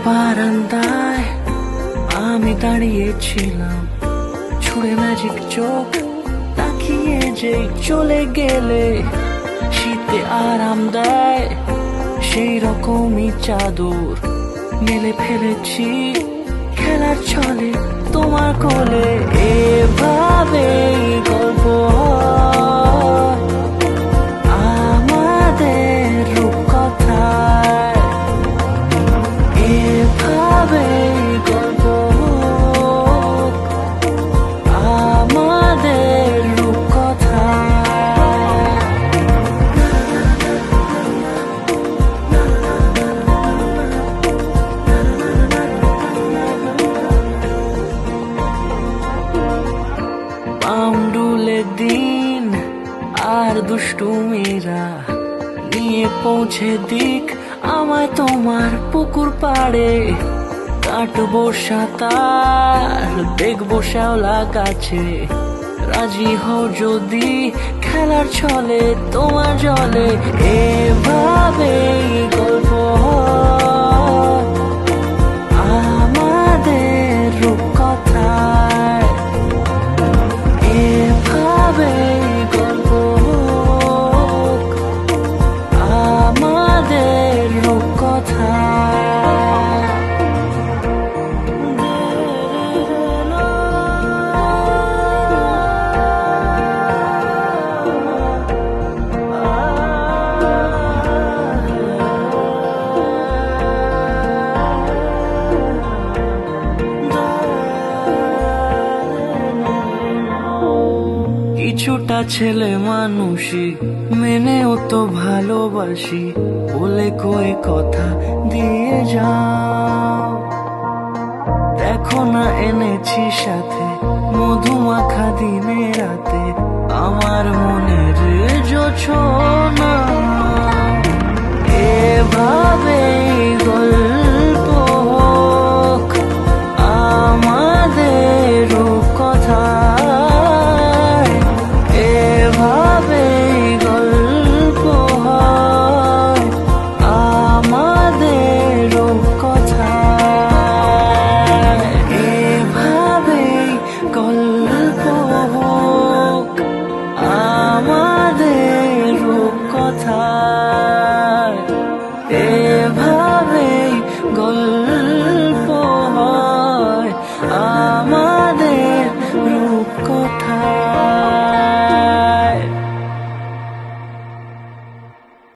বারান্দায় আমি দাঁড়িয়েছিলাম, ছুঁড়ে ম্যাজিক চোখ তাকিয়ে যে চলে গেলে। শীতে আরাম দেয় সেই রকমই চাদর মেলে ফেলেছি খেলার ছলে তোমার কোলে। এভাবে গল্প হয় আমাদের রূপকথায়, এভাবে গল্প হোক আমাদের রূপকথায়। পাউন্ডুলে দিন আর দুষ্টুমিরা নিয়ে পৌঁছে দিক আমায় তোমার পুকুর পাড়ে। কাটবো সাঁতার, দেখবো শ্যাওলা গাছে, রাজি হও যদি খেলার ছলে তোমার জলে। এভাবে গল্প হয় আমাদের রূপকথায়, এভাবে গল্প হোক আমাদের রূপকথায়। কিছুটা ছেলে মানুষই মেনেও তো ভালোবাসি, বলে কয়ে কথা দিয়ে যাও। দেখো না এনেছি সাথে মধুমাখা দিনে রাতে আমার মনের জোছনা।